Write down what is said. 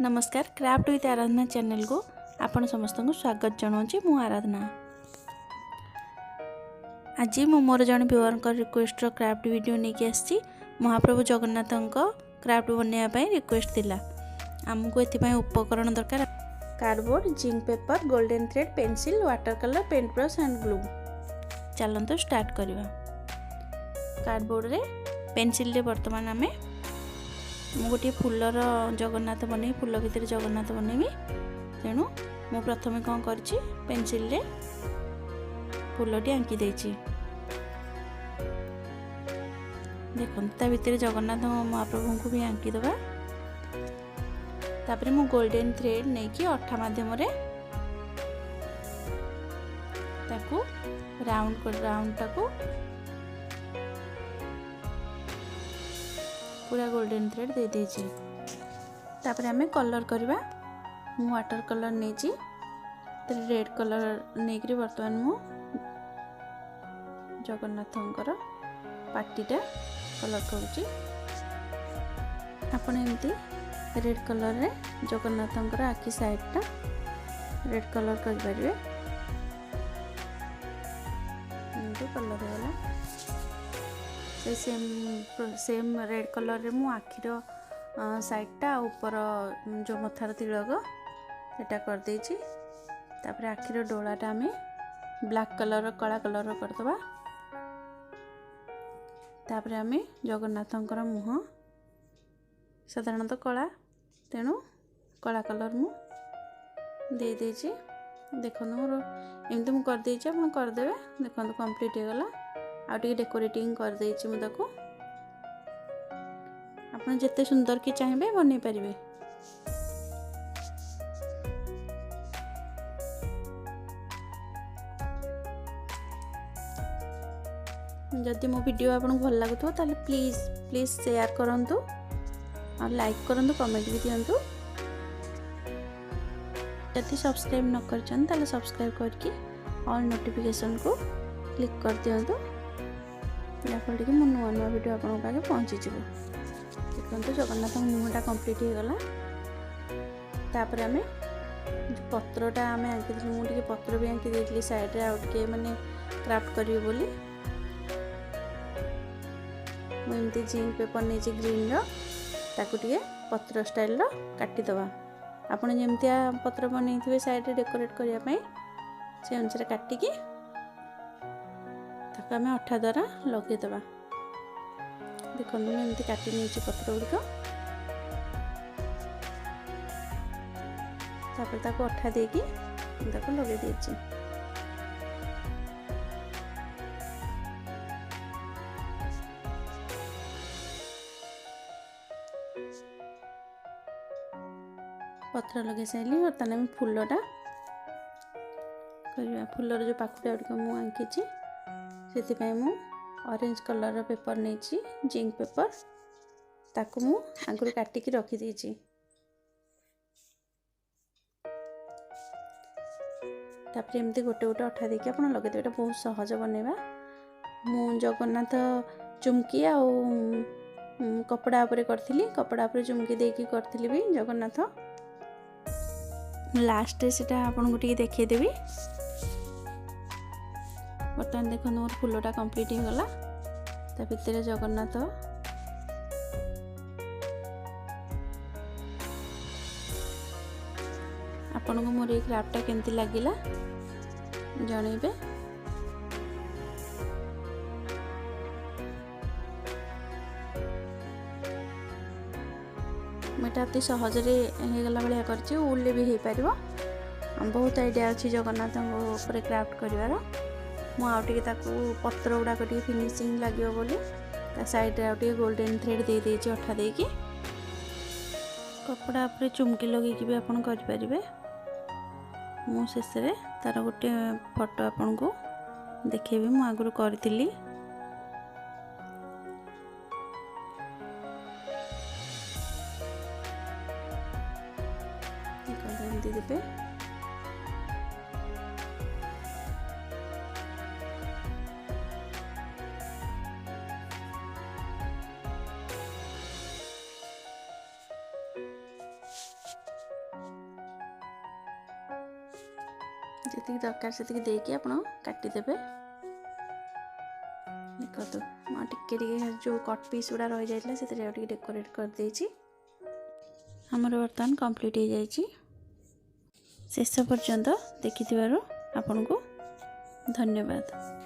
नमस्कार craft with Aradhana channel को आपण समस्त को स्वागत जनाऊँगी। मु आराधना आज मु मोर जन व्यूअर रिक्वेस्ट क्राफ्ट वीडियो नहीं आसी महाप्रभु जगन्नाथ क्राफ्ट बनवाई रिक्वेस्ट थिला। आमको ये उपकरण दरकार cardboard, zinc paper, golden thread, pencil, water colour, paint brush and glue. चलते स्टार्ट करवा। कार्डबोर्ड रे पेंसिल रे वर्तमान आम मु गोटे फूलर जगन्नाथ बनई फूल भितर जगन्नाथ बनैबी। तेणु मु प्रथम कौन कर पेंसिल रे फूलटी आंकी देछि। देखो ता भितर जगन्नाथ महाप्रभु को भी आंकी दबा। तापर मु गोल्डन थ्रेड नहीं कि अठा माध्यम रे ताकू राउंड टाकू पूरा गोल्डन थ्रेड दे देछि। तापर हमें कलर करवा। मु वाटर कलर नहीं रेड कलर नहीं बर्तमान मु जगन्नाथंकर पार्टीटा कलर करुच्ची। आपण एमती रेड कलर रे जगन्नाथंकर आखि साइडटा रेड कलर कर परिवे। एमती कलर होला सेम रेड कलर रे मु आखिर साइडटा ऊपर जो मथार तिलक सेटा कर देछि। तापर आखिर डोलाटा आमे ब्लैक कलर कला कलर करदबा। तापर आमे जगन्नाथंकर मुह साधारणतः कला तेणु कला कलर मु दे देछि। देखो मोर एमती मु कर देछि, आपण कर देबे। देखो कंप्लीट हो गला। आ डेकोरेटिंग कर देछि मु ताको। आपण जत्ते सुंदर की चाहिए बनै परिबे। जदि मो वीडियो आपन भल लागुतो ताले प्लीज शेयर करंतु और लाइक करंतु, कमेंट भी दियंतु। जदि सब्सक्राइब न करछन ताले सब्सक्राइब करके ऑल नोटिफिकेशन को क्लिक कर दियंतु। जहाँफल कि मो नुआ नुआ वीडियो आपन पाखे पहुँची जीव। देखो जगन्नाथ मुहटा कंप्लीट हो गला। तापर आमे पत्रटा आमे आंकी दिलु। मुझे पत्र भी आंकी देइली साइड रे आउट के माने क्राफ्ट करिवे बोली। मु एमती जिंक पेपर नहीं ग्रीन रो ताकू टिके पत्र स्टाइल रो काटी दबा। आपण जेमतिया पत्र बनैथिबे साइड रे डेकोरेट करिया पई से अनुसार काटिकी ताकू आमे अठा द्वारा लगे दबा। देखो मैं एमती काटी नहीं पत्र गुड़िक। तापर ताकू अठा देकी ताकू लगे देछि। पत्र लगे साइली। बर्तमान आम फूलटा करवा। फूलर जो पाखुड़ा गुड़िक मु आंकी से मु ऑरेंज कलर पेपर नहीं जिंक पेपर ताकू मु आगुरी काटिकी रखी देछि। तापर एमती गोटे गोटे अठा देकी आपण लगे देबे। बहुत सहज बनेबा। मु जगन्नाथ चुमकी आ कपड़ा उपरे करथिली। कपड़ा उपरे चुमकी देकी करथिली भी जगन्नाथ। लास्ट सेटा आपन को टिके देखै देबी। बर्तमान देखो मोर फूलटा कंप्लीट हो गला। ता भितर जगन्नाथ आपन को मोर ये क्राफ्टटा केमती लागिला जणैबे। मेटा अति सहज होगला भाया कर उल्ले भी हो पार। बहुत आइडिया अच्छी जगन्नाथ ऊपर क्राफ्ट करार। मुझे पत्र गुड़ाक फिनिशिंग लगे बोली साइड रे आउटे गोल्डन थ्रेड दे देछि अठा देकी। कपड़ा ऊपर चुमकी लगे भी आपन कर परिबे। मु शेष रे तार गोटे फोटो आपन को देखेबी। मु आगु करथिली। एमती देबे। जी दरकार से देकी आप काटिदेवे। देखो टे जो कट पीस गुड़ा रही जाता से डेकोरेट कर देछि। हमर बर्तमान कंप्लीट हो जाइए। शेष पर्यंत देखि आपन को धन्यवाद।